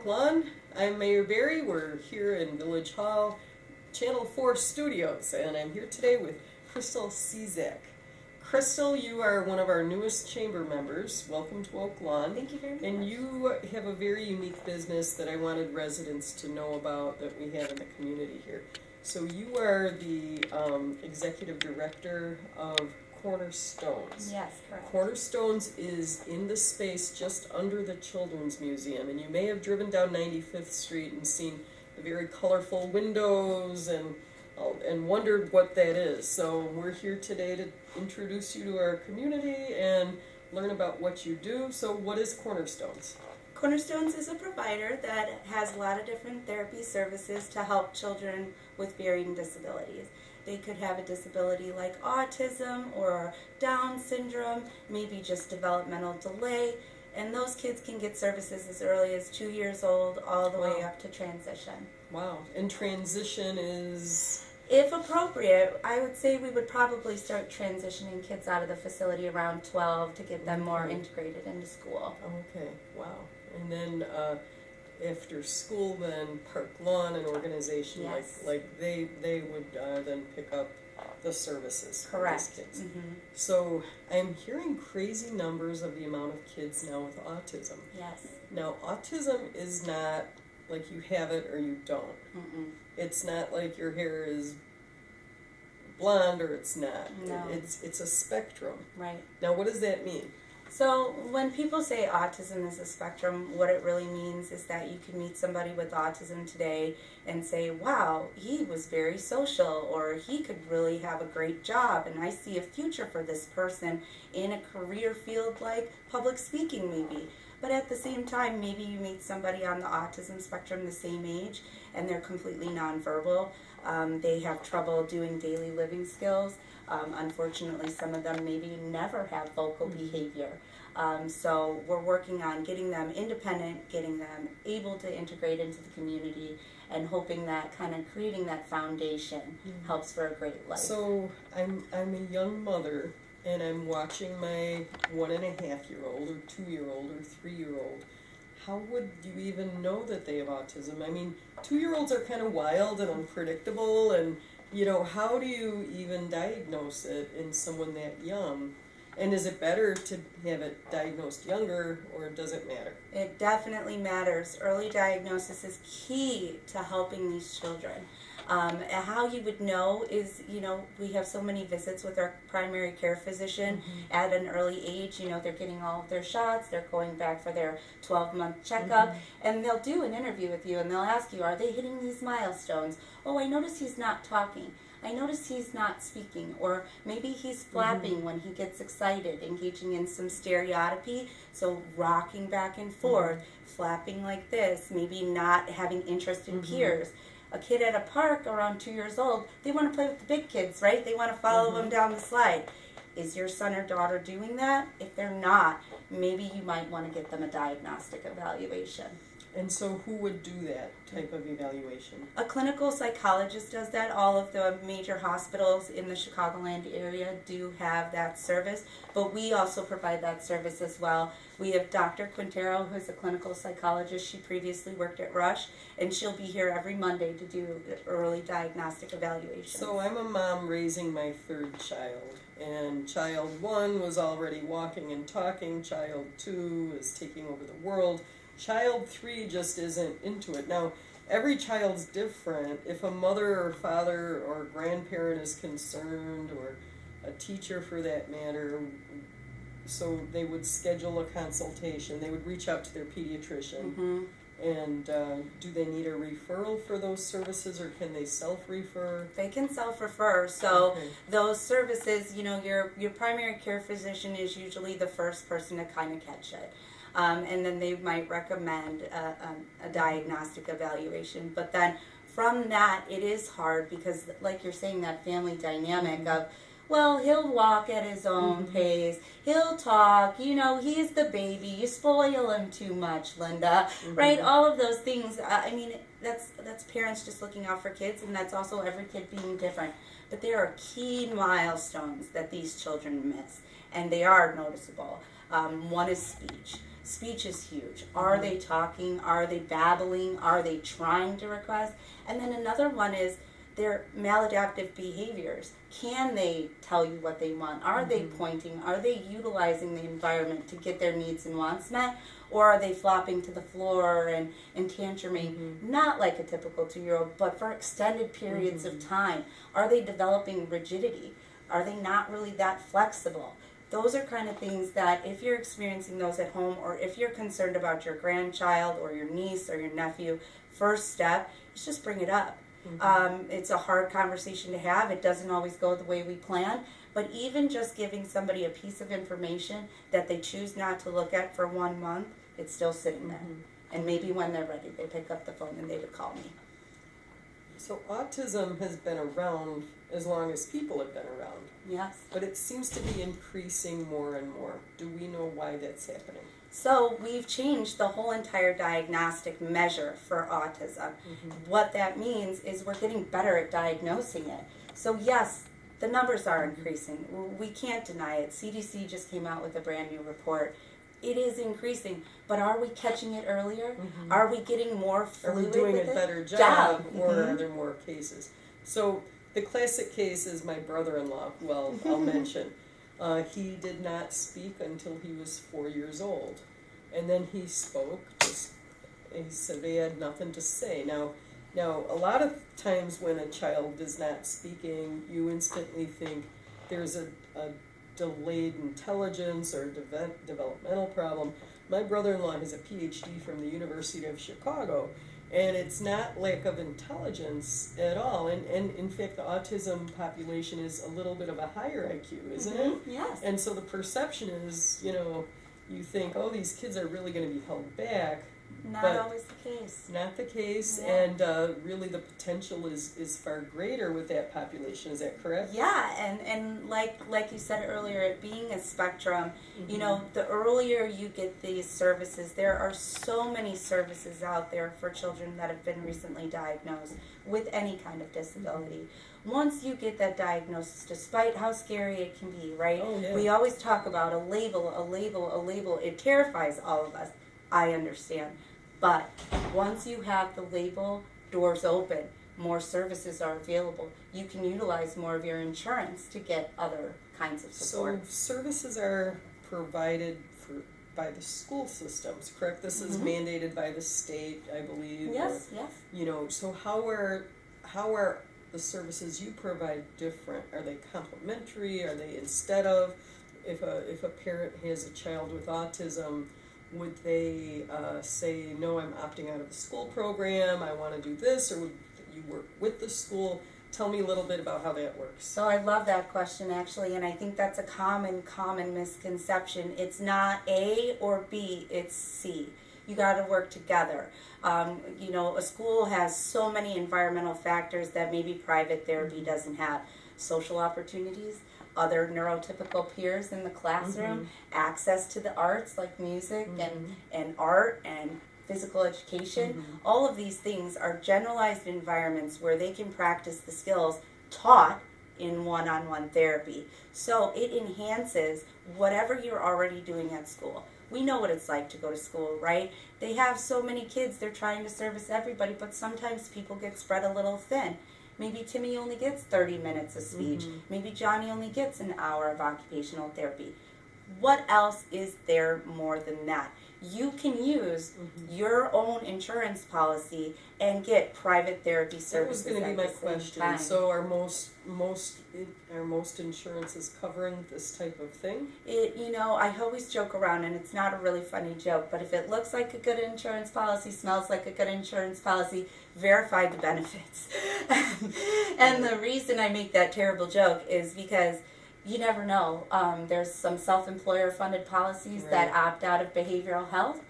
Oak Lawn. I'm Mayor Barry. We're here in Village Hall, Channel 4 Studios, and I'm here today with Crystal Cizak. Crystal, you are one of our newest chamber members. Welcome to Oak Lawn. Thank you very much. And you have a very unique business that I wanted residents to know about that we have in the community here. So you are the executive director of Cornerstones. Yes, correct. Cornerstones is in the space just under the Children's Museum, and you may have driven down 95th Street and seen the very colorful windows and wondered what that is. So we're here today to introduce you to our community and learn about what you do. So what is Cornerstones? Cornerstones is a provider that has a lot of different therapy services to help children with varying disabilities. They could have a disability like autism or Down syndrome, maybe just developmental delay, and those kids can get services as early as 2 years old all the way up to transition. Wow. And transition is? If appropriate, I would say we would probably start transitioning kids out of the facility around 12 to get them more integrated into school. Okay, wow. And then after school, then Park Lawn, an organization Yes. like they would then pick up the services Correct. for these kids. Mm-hmm. So I'm hearing crazy numbers of the amount of kids now with autism. Yes. Now, autism is not like you have it or you don't. Mm-mm. It's not like your hair is blonde or it's not. No. It's a spectrum. Right. Now, what does that mean? So when people say autism is a spectrum, what it really means is that you can meet somebody with autism today and say, wow, he was very social, or he could really have a great job, and I see a future for this person in a career field like public speaking maybe. But at the same time, maybe you meet somebody on the autism spectrum the same age and they're completely nonverbal. They have trouble doing daily living skills. Unfortunately, some of them maybe never have vocal behavior. So we're working on getting them independent, getting them able to integrate into the community, and hoping that kind of creating that foundation helps for a great life. So I'm a young mother, and I'm watching my 1.5-year-old or 2-year-old or 3-year-old. How would you even know that they have autism? I mean, 2-year-olds are kind of wild and unpredictable, and how do you even diagnose it in someone that young? And is it better to have it diagnosed younger, or does it matter? It definitely matters. Early diagnosis is key to helping these children. How you would know is, we have so many visits with our primary care physician at an early age. They're getting all of their shots, they're going back for their 12-month checkup, and they'll do an interview with you, and they'll ask you, are they hitting these milestones? Oh, I notice he's not talking. I notice he's not speaking, or maybe he's flapping when he gets excited, engaging in some stereotypy, so rocking back and forth, flapping like this, maybe not having interest in peers. A kid at a park around 2 years old, they want to play with the big kids, right? They want to follow them down the slide. Is your son or daughter doing that? If they're not, maybe you might want to get them a diagnostic evaluation. And so who would do that type of evaluation? A clinical psychologist does that. All of the major hospitals in the Chicagoland area do have that service, but we also provide that service as well. We have Dr. Quintero, who's a clinical psychologist. She previously worked at Rush, and she'll be here every Monday to do early diagnostic evaluations. So I'm a mom raising my 3rd child, and child 1 was already walking and talking, child 2 is taking over the world. Child 3 just isn't into it. Now, every child's different. If a mother or father or grandparent is concerned, or a teacher for that matter, so they would schedule a consultation. They would reach out to their pediatrician. And do they need a referral for those services, or can they self-refer? They can self-refer. So those services, your primary care physician is usually the first person to kind of catch it. And then they might recommend a diagnostic evaluation. But then from that, it is hard because, like you're saying, that family dynamic of, well, he'll walk at his own pace, he'll talk, he's the baby, you spoil him too much, Linda, right? All of those things, that's parents just looking out for kids, and that's also every kid being different. But there are key milestones that these children miss, and they are noticeable. One is speech. Speech is huge. Are they talking? Are they babbling? Are they trying to request? And then another one is their maladaptive behaviors. Can they tell you what they want? Are they pointing? Are they utilizing the environment to get their needs and wants met? Or are they flopping to the floor and tantruming, not like a typical 2-year-old, but for extended periods of time? Are they developing rigidity? Are they not really that flexible? Those are kind of things that if you're experiencing those at home, or if you're concerned about your grandchild or your niece or your nephew, first step is just bring it up. It's a hard conversation to have. It doesn't always go the way we plan. But even just giving somebody a piece of information that they choose not to look at for 1 month, it's still sitting there. And maybe when they're ready, they pick up the phone and they would call me. So autism has been around as long as people have been around. Yes. But it seems to be increasing more and more. Do we know why that's happening? So we've changed the whole entire diagnostic measure for autism. What that means is we're getting better at diagnosing it. So yes, the numbers are increasing. We can't deny it. CDC just came out with a brand new report. It is increasing, but are we catching it earlier? Are we getting more fluid? Are we doing with a it? better job, or are there more cases? So the classic case is my brother-in-law, well, I'll mention. He did not speak until he was 4 years old. And then he spoke, he said they had nothing to say. Now, a lot of times when a child is not speaking, you instantly think there's a delayed intelligence or developmental problem. My brother-in-law has a PhD from the University of Chicago, and it's not lack of intelligence at all. And in fact, the autism population is a little bit of a higher IQ, isn't it? Yes. And so the perception is, you think, oh, these kids are really going to be held back. Not But always the case. not the case, Yeah. and really the potential is far greater with that population. Is that correct? Yeah, and like you said earlier, it being a spectrum, the earlier you get these services, there are so many services out there for children that have been recently diagnosed with any kind of disability. Once you get that diagnosis, despite how scary it can be, right? Oh, yeah. We always talk about a label. It terrifies all of us. I understand. But once you have the label, doors open, more services are available. You can utilize more of your insurance to get other kinds of support. So services are provided by the school systems, correct? This is mandated by the state, I believe. Yes, or, yes. So how are the services you provide different? Are they complementary? Are they instead of, if a parent has a child with autism, would they say, no, I'm opting out of the school program, I want to do this, or would you work with the school? Tell me a little bit about how that works. So I love that question, actually, and I think that's a common misconception. It's not A or B, it's C. You got to work together. A school has so many environmental factors that maybe private therapy doesn't have. Social opportunities, other neurotypical peers in the classroom, access to the arts like music and art and physical education. All of these things are generalized environments where they can practice the skills taught in one-on-one therapy. So it enhances whatever you're already doing at school. We know what it's like to go to school, right? They have so many kids, they're trying to service everybody, but sometimes people get spread a little thin. Maybe Timmy only gets 30 minutes of speech. Maybe Johnny only gets an hour of occupational therapy. What else is there more than that? You can use your own insurance policy and get private therapy services. That was going to be my question. Time. So are most insurances covering this type of thing? I always joke around, and it's not a really funny joke, but if it looks like a good insurance policy, smells like a good insurance policy, verify the benefits. And the reason I make that terrible joke is because you never know. There's some self-employer funded policies that opt out of behavioral health,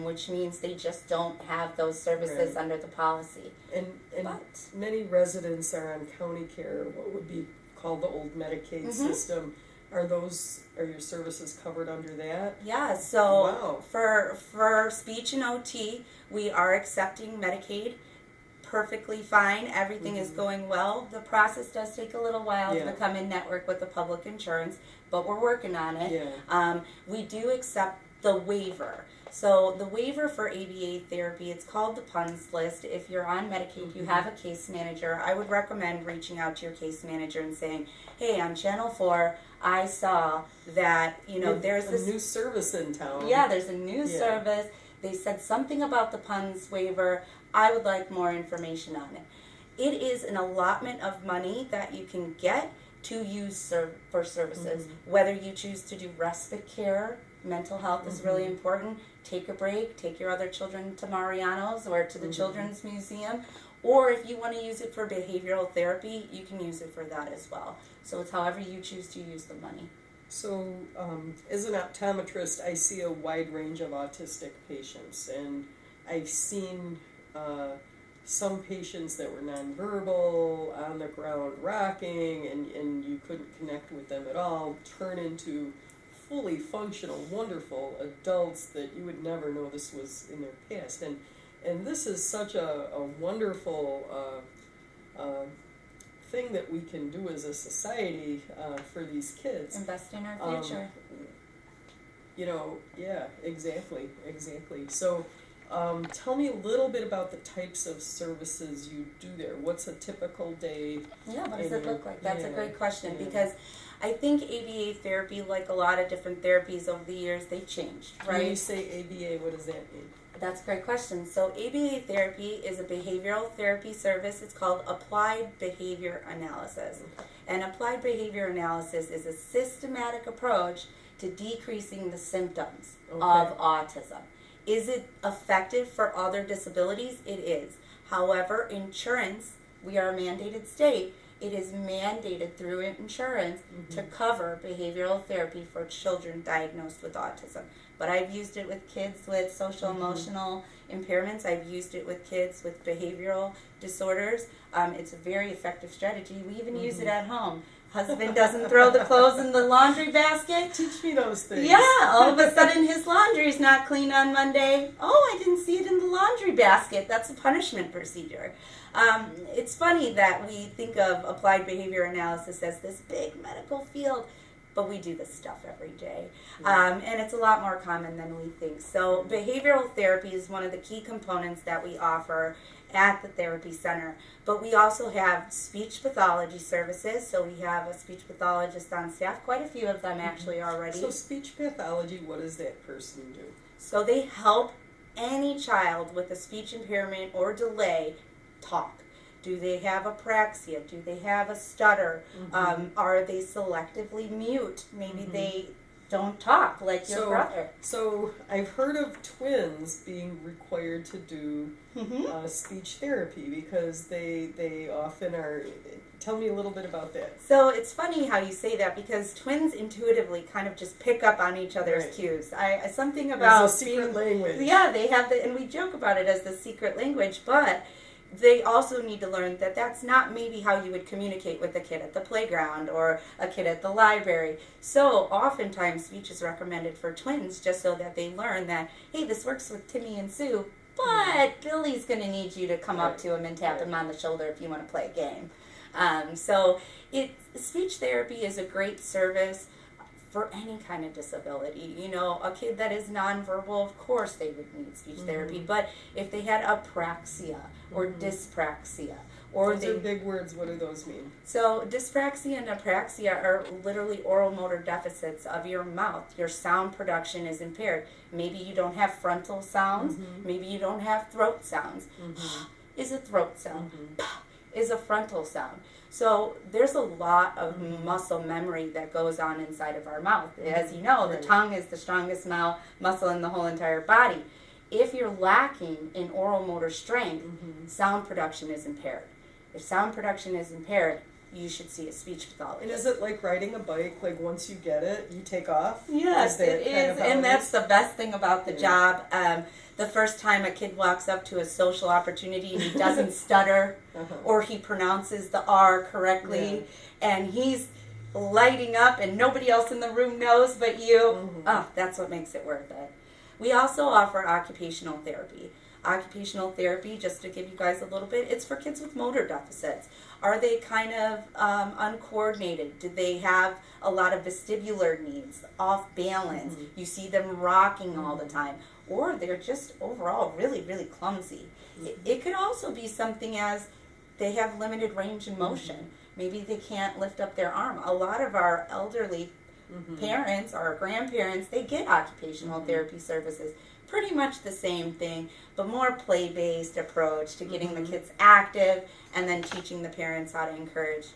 which means they just don't have those services under the policy. And many residents are on county care, what would be called the old Medicaid system. Are your services covered under that? Yeah, so wow. for speech and OT, we are accepting Medicaid perfectly fine. Everything is going well. The process does take a little while to become in network with the public insurance, but we're working on it. We do accept the waiver. So the waiver for ABA therapy, it's called the PUNS list. If you're on Medicaid, you have a case manager, I would recommend reaching out to your case manager and saying, hey, on Channel 4, I saw that, there's a this new service in town. Yeah, there's a new service. They said something about the PUNS waiver. I would like more information on it. It is an allotment of money that you can get to use for services. Whether you choose to do respite care, mental health is really important. Take a break, take your other children to Mariano's or to the Children's Museum. Or if you want to use it for behavioral therapy, you can use it for that as well. So it's however you choose to use the money. So, as an optometrist, I see a wide range of autistic patients, and I've seen some patients that were nonverbal, on the ground rocking, and you couldn't connect with them at all, turn into fully functional, wonderful adults that you would never know this was in their past. And this is such a wonderful thing that we can do as a society for these kids. Invest in our future. Yeah, exactly. So tell me a little bit about the types of services you do there. What's a typical day? Yeah, what does it look like? That's a great question because I think ABA therapy, like a lot of different therapies over the years, they've changed, right? When you say ABA, what does that mean? That's a great question. So ABA therapy is a behavioral therapy service. It's called Applied Behavior Analysis. And Applied Behavior Analysis is a systematic approach to decreasing the symptoms of autism. Is it effective for other disabilities? It is. However, insurance, we are a mandated state, it is mandated through insurance to cover behavioral therapy for children diagnosed with autism. But I've used it with kids with social emotional impairments. I've used it with kids with behavioral disorders. It's a very effective strategy. We even use it at home. Husband doesn't throw the clothes in the laundry basket. Teach me those things. Yeah, all of a sudden his laundry's not clean on Monday. Oh, I didn't see it in the laundry basket. That's a punishment procedure. It's funny that we think of applied behavior analysis as this big medical field, but we do this stuff every day. And it's a lot more common than we think. So behavioral therapy is one of the key components that we offer at the therapy center. But we also have speech pathology services. So we have a speech pathologist on staff, quite a few of them actually already. So speech pathology, what does that person do? So they help any child with a speech impairment or delay talk. Do they have apraxia? Do they have a stutter? Are they selectively mute? Maybe they don't talk like your brother. So I've heard of twins being required to do speech therapy because they often are. Tell me a little bit about that. So it's funny how you say that because twins intuitively kind of just pick up on each other's cues. Something about There's a secret language. Yeah, they have and we joke about it as the secret language, but they also need to learn that that's not maybe how you would communicate with a kid at the playground or a kid at the library. So oftentimes speech is recommended for twins just so that they learn that, hey, this works with Timmy and Sue, but Billy's going to need you to come up to him and tap him on the shoulder if you want to play a game. Speech therapy is a great service for any kind of disability. A kid that is nonverbal, of course they would need speech therapy, but if they had apraxia or dyspraxia, or those are big words, what do those mean? So dyspraxia and apraxia are literally oral motor deficits of your mouth. Your sound production is impaired. Maybe you don't have frontal sounds, maybe you don't have throat sounds. Is a throat sound, is a frontal sound. So there's a lot of muscle memory that goes on inside of our mouth. As you know, the tongue is the strongest muscle in the whole entire body. If you're lacking in oral motor strength, sound production is impaired. If sound production is impaired, you should see a speech pathologist. And is it like riding a bike? Like once you get it, you take off? Yes, it is. And that's the best thing about the job. The first time a kid walks up to a social opportunity and he doesn't stutter or he pronounces the R correctly and he's lighting up and nobody else in the room knows but you, that's what makes it worth it. We also offer occupational therapy. Occupational therapy, just to give you guys a little bit, it's for kids with motor deficits. Are they kind of uncoordinated? Do they have a lot of vestibular needs, off balance? Mm-hmm. You see them rocking all the time. Or they're just overall really, really clumsy. It could also be something as they have limited range in motion. Maybe they can't lift up their arm. A lot of our elderly parents, our grandparents, they get occupational therapy services. Pretty much the same thing, but more play-based approach to getting the kids active and then teaching the parents how to encourage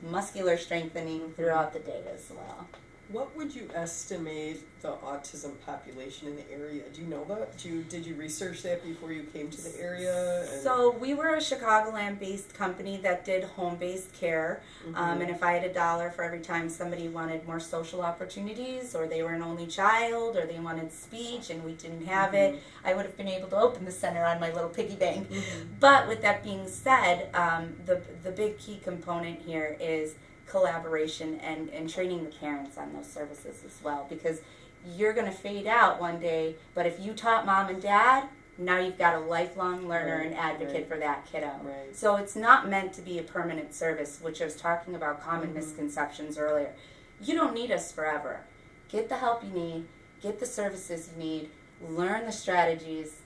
muscular strengthening throughout the day as well. What would you estimate the autism population in the area? Do you know that? Did you research that before you came to the area? So we were a Chicagoland-based company that did home-based care, and if I had $1 for every time somebody wanted more social opportunities, or they were an only child, or they wanted speech and we didn't have it, I would have been able to open the center on my little piggy bank. But with that being said, the big key component here is collaboration and training the parents on those services as well, because you're going to fade out one day, but if you taught mom and dad, now you've got a lifelong learner and advocate for that kiddo. So it's not meant to be a permanent service, which I was talking about common misconceptions earlier. You don't need us forever. Get the help you need, get the services you need, learn the strategies,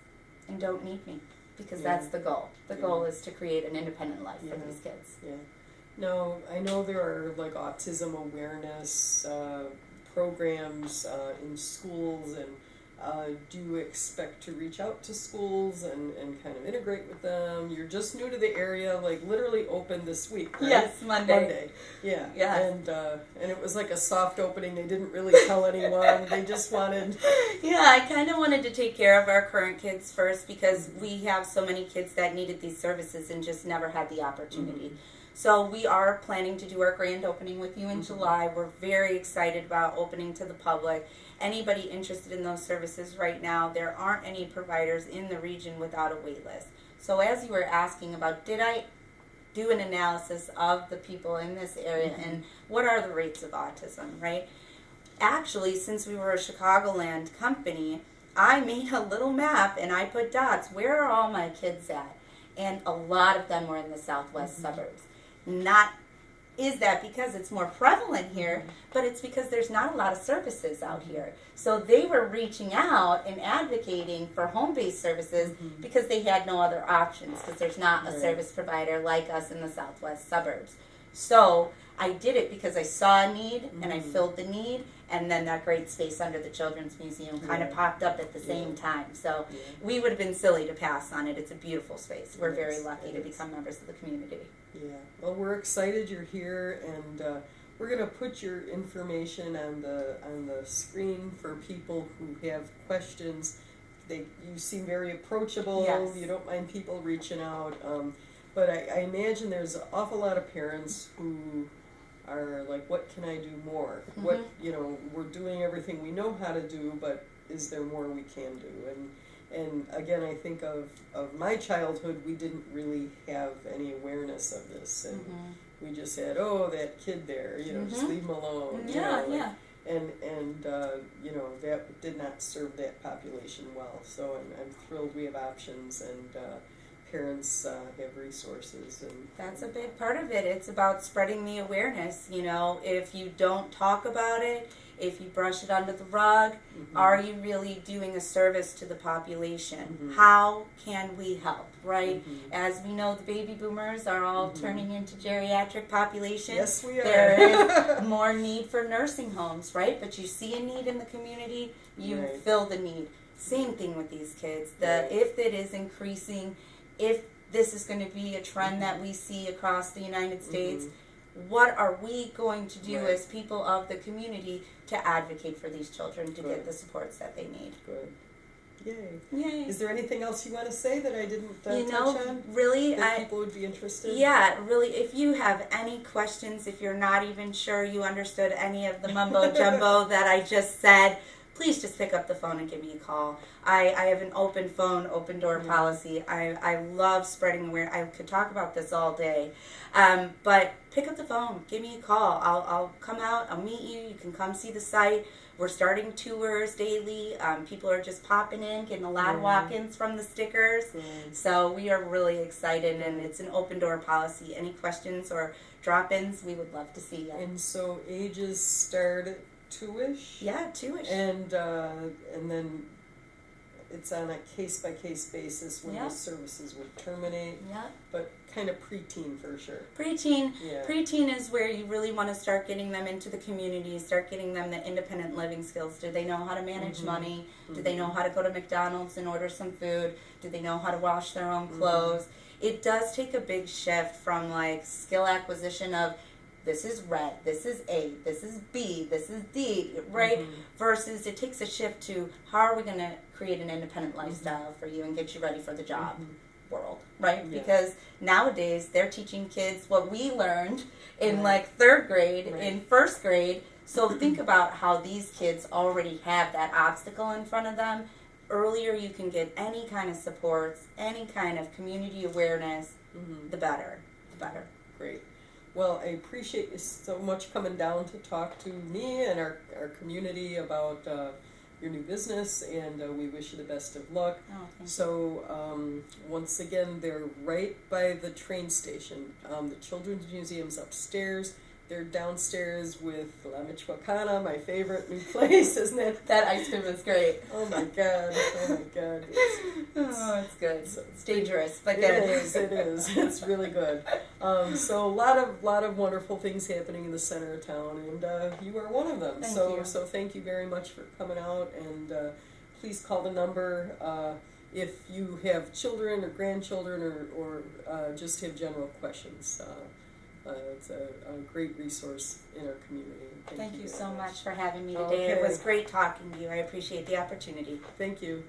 and don't need me, because that's the goal. The goal is to create an independent life for these kids. Now, I know there are like autism awareness programs in schools, and do you expect to reach out to schools and kind of integrate with them? You're just new to the area, like literally opened this week, right? Yes, Monday. Yeah. Yes. And it was like a soft opening. They didn't really tell anyone. They just wanted... Yeah, I kind of wanted to take care of our current kids first, because we have so many kids that needed these services and just never had the opportunity. So we are planning to do our grand opening with you in July. We're very excited about opening to the public. Anybody interested in those services right now, there aren't any providers in the region without a wait list. So as you were asking about, did I do an analysis of the people in this area and what are the rates of autism, right? Actually, since we were a Chicagoland company, I made a little map and I put dots. Where are all my kids at? And a lot of them were in the southwest suburbs. Not is that because it's more prevalent here, but it's because there's not a lot of services out here. So they were reaching out and advocating for home-based services because they had no other options, because there's not a service provider like us in the southwest suburbs. So I did it because I saw a need and I filled the need, and then that great space under the Children's Museum kind of popped up at the same time. So we would have been silly to pass on it. It's a beautiful space. We're very lucky to become members of the community. Yeah, well, we're excited you're here, and we're going to put your information on the screen for people who have questions. You seem very approachable. Yes. You don't mind people reaching out. But I imagine there's an awful lot of parents who are like, what can I do more? What, we're doing everything we know how to do, but is there more we can do? And again, I think of my childhood, we didn't really have any awareness of this. And we just said, oh, that kid there, just leave him alone. And that did not serve that population well. So I'm thrilled we have options, and parents have resources. And that's a big part of it. It's about spreading the awareness. If you don't talk about it, if you brush it under the rug, are you really doing a service to the population? How can we help, right? As we know, the baby boomers are all turning into geriatric population. Yes, we are. There is more need for nursing homes, right? But you see a need in the community, you fill the need. Same thing with these kids. If it is increasing, if this is going to be a trend that we see across the United States, what are we going to do as people of the community to advocate for these children to get the supports that they need? Good. Yay. Yay. Is there anything else you want to say that I didn't touch on? Really, that people would be interested? Yeah, really, if you have any questions, if you're not even sure you understood any of the mumbo jumbo that I just said, please just pick up the phone and give me a call. I have an open phone, open door policy. I love spreading awareness. I could talk about this all day. But pick up the phone, give me a call. I'll come out, I'll meet you. You can come see the site. We're starting tours daily. People are just popping in, getting a lot of walk-ins from the stickers. So we are really excited, and it's an open door policy. Any questions or drop-ins, we would love to see you. And so ages start at 2-ish? Yeah, 2-ish. And then it's on a case-by-case basis when the services would terminate. Yeah. But kind of preteen for sure. Preteen is where you really want to start getting them into the community, start getting them the independent living skills. Do they know how to manage money? Do they know how to go to McDonald's and order some food? Do they know how to wash their own clothes? It does take a big shift from like skill acquisition of this is red, this is A, this is B, this is D, right? Versus it takes a shift to how are we going to create an independent lifestyle for you and get you ready for the job world, right? Yeah. Because nowadays they're teaching kids what we learned in like 3rd grade, in 1st grade. So think about how these kids already have that obstacle in front of them. Earlier you can get any kind of supports, any kind of community awareness, the better. Great. Well, I appreciate you so much coming down to talk to me and our community about your new business, and we wish you the best of luck. So once again, they're right by the train station. The Children's Museum's upstairs. They're downstairs with La Michoacana, my favorite new place, isn't it? That ice cream is great. Oh my god! It's good. It's dangerous, but good. It is. It's really good. So a lot of wonderful things happening in the center of town, and you are one of them. So thank you very much for coming out, and please call the number if you have children or grandchildren or just have general questions. It's a great resource in our community. Thank you so much for having me today. It was great talking to you. I appreciate the opportunity. Thank you.